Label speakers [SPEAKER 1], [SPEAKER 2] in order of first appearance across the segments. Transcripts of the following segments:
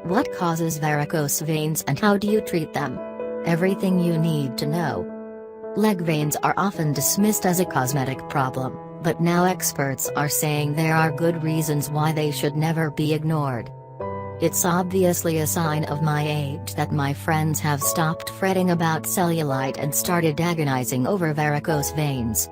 [SPEAKER 1] What causes varicose veins and how do you treat them? Everything you need to know. Leg veins are often dismissed as a cosmetic problem, but now experts are saying there are good reasons why they should never be ignored. It's obviously a sign of my age that my friends have stopped fretting about cellulite and started agonizing over varicose veins.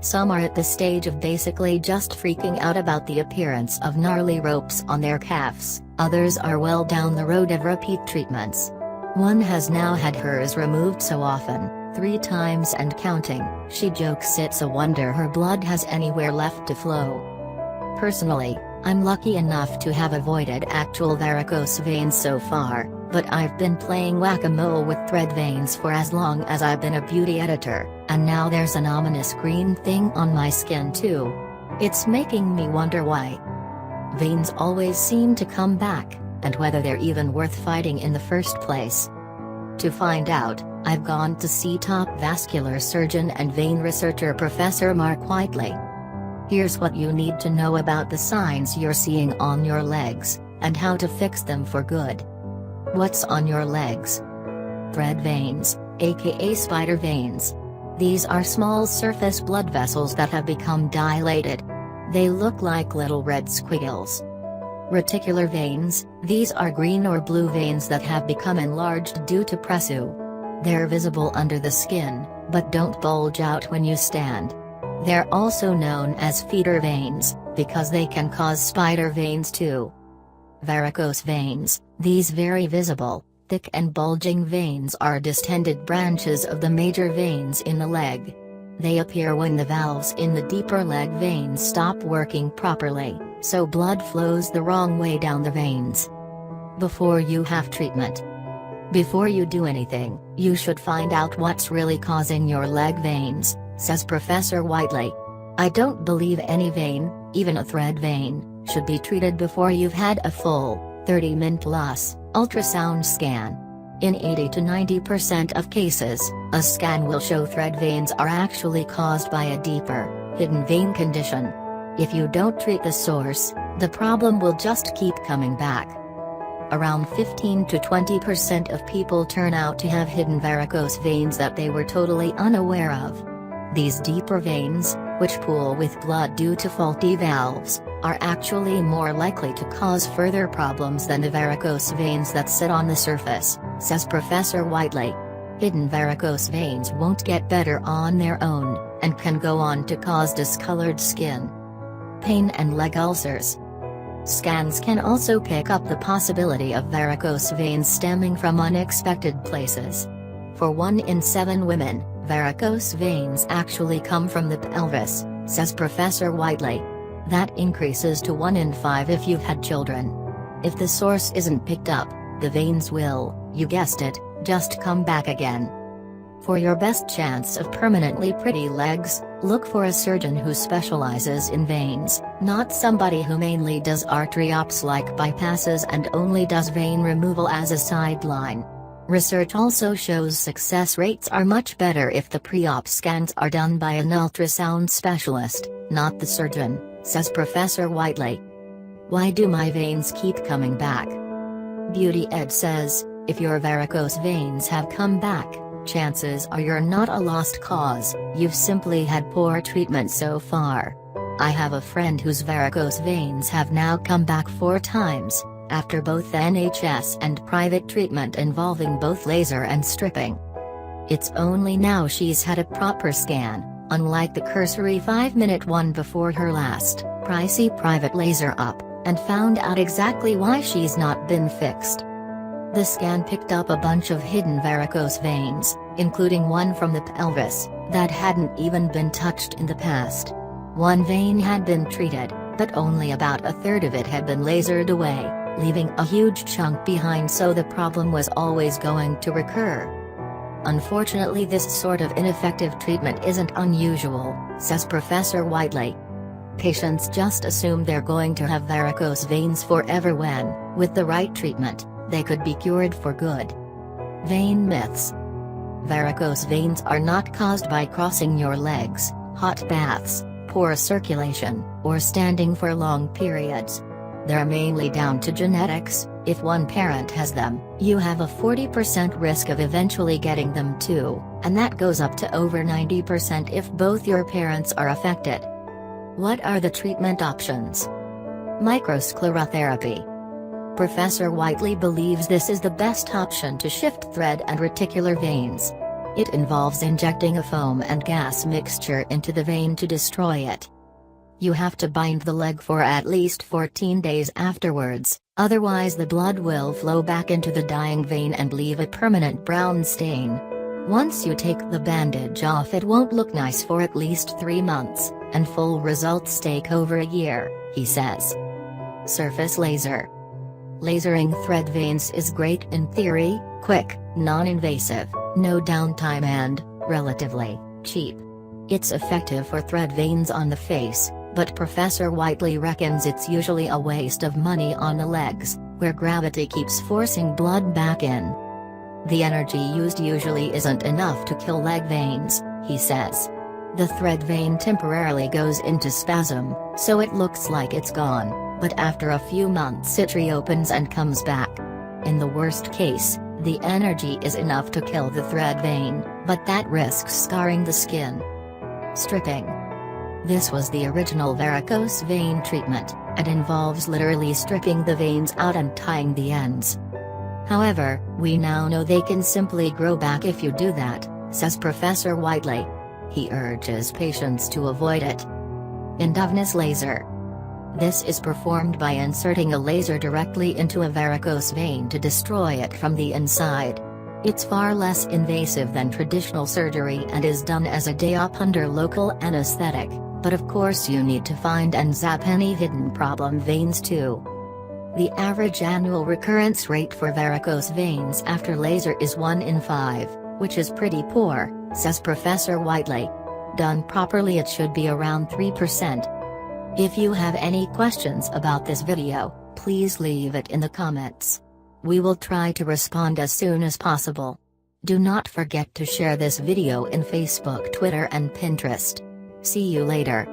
[SPEAKER 1] Some are at the stage of basically just freaking out about the appearance of gnarly ropes on their calves, others are well down the road of repeat treatments. One has now had hers removed so often, 3 times and counting, she jokes it's a wonder her blood has anywhere left to flow. Personally, I'm lucky enough to have avoided actual varicose veins so far, but I've been playing whack-a-mole with thread veins for as long as I've been a beauty editor, and now there's an ominous green thing on my skin too. It's making me wonder why. Veins always seem to come back, and whether they're even worth fighting in the first place. To find out, I've gone to see top vascular surgeon and vein researcher Professor Mark Whiteley. Here's what you need to know about the signs you're seeing on your legs, and how to fix them for good. What's on your legs? Thread veins, aka spider veins. These are small surface blood vessels that have become dilated. They look like little red squiggles. Reticular veins, these are green or blue veins that have become enlarged due to pressure. They're visible under the skin, but don't bulge out when you stand. They're also known as feeder veins, because they can cause spider veins too. Varicose veins, these very visible, thick and bulging veins are distended branches of the major veins in the leg. They appear when the valves in the deeper leg veins stop working properly, so blood flows the wrong way down the veins. Before you have treatment. Before you do anything, you should find out what's really causing your leg veins, says Professor Whiteley. I don't believe any vein, even a thread vein, should be treated before you've had a full, 30-min plus, ultrasound scan. In 80 to 90% of cases, a scan will show thread veins are actually caused by a deeper, hidden vein condition. If you don't treat the source, the problem will just keep coming back. Around 15 to 20% of people turn out to have hidden varicose veins that they were totally unaware of. These deeper veins, which pool with blood due to faulty valves, are actually more likely to cause further problems than the varicose veins that sit on the surface, says Professor Whiteley. Hidden varicose veins won't get better on their own, and can go on to cause discolored skin, pain and leg ulcers. Scans can also pick up the possibility of varicose veins stemming from unexpected places. For 1 in 7 women, varicose veins actually come from the pelvis, says Professor Whiteley. That increases to 1 in 5 if you've had children. If the source isn't picked up, the veins will, you guessed it, just come back again. For your best chance of permanently pretty legs, look for a surgeon who specializes in veins, not somebody who mainly does artery ops like bypasses and only does vein removal as a sideline. Research also shows success rates are much better if the pre-op scans are done by an ultrasound specialist, not the surgeon, says Professor Whiteley. Why do my veins keep coming back? Beauty Ed says, if your varicose veins have come back, chances are you're not a lost cause, you've simply had poor treatment so far. I have a friend whose varicose veins have now come back 4 times, after both NHS and private treatment involving both laser and stripping. It's only now she's had a proper scan, unlike the cursory 5-minute one before her last, pricey private laser up, and found out exactly why she's not been fixed. The scan picked up a bunch of hidden varicose veins, including one from the pelvis, that hadn't even been touched in the past. One vein had been treated, but only about a third of it had been lasered away, leaving a huge chunk behind, so the problem was always going to recur. Unfortunately, this sort of ineffective treatment isn't unusual, says Professor Whiteley. Patients just assume they're going to have varicose veins forever when, with the right treatment, they could be cured for good. Vein myths. Varicose veins are not caused by crossing your legs, hot baths, poor circulation, or standing for long periods. They're mainly down to genetics. If one parent has them, you have a 40% risk of eventually getting them too, and that goes up to over 90% if both your parents are affected. What are the treatment options? Microsclerotherapy. Professor Whiteley believes this is the best option to shift thread and reticular veins. It involves injecting a foam and gas mixture into the vein to destroy it. You have to bind the leg for at least 14 days afterwards, otherwise the blood will flow back into the dying vein and leave a permanent brown stain. Once you take the bandage off, it won't look nice for at least 3 months, and full results take over a year, he says. Surface laser. Lasering thread veins is great in theory, quick, non-invasive, no downtime and, relatively, cheap. It's effective for thread veins on the face, but Professor Whiteley reckons it's usually a waste of money on the legs, where gravity keeps forcing blood back in. The energy used usually isn't enough to kill leg veins, he says. The thread vein temporarily goes into spasm, so it looks like it's gone, but after a few months it reopens and comes back. In the worst case, the energy is enough to kill the thread vein, but that risks scarring the skin. Stripping. This was the original varicose vein treatment, and involves literally stripping the veins out and tying the ends. However, we now know they can simply grow back if you do that, says Professor Whiteley. He urges patients to avoid it. Endogenous laser. This is performed by inserting a laser directly into a varicose vein to destroy it from the inside. It's far less invasive than traditional surgery and is done as a day op under local anesthetic, but of course you need to find and zap any hidden problem veins too. The average annual recurrence rate for varicose veins after laser is 1 in 5, which is pretty poor, says Professor Whiteley. Done properly it should be around 3%. If you have any questions about this video, please leave it in the comments. We will try to respond as soon as possible. Do not forget to share this video in Facebook, Twitter and Pinterest. See you later.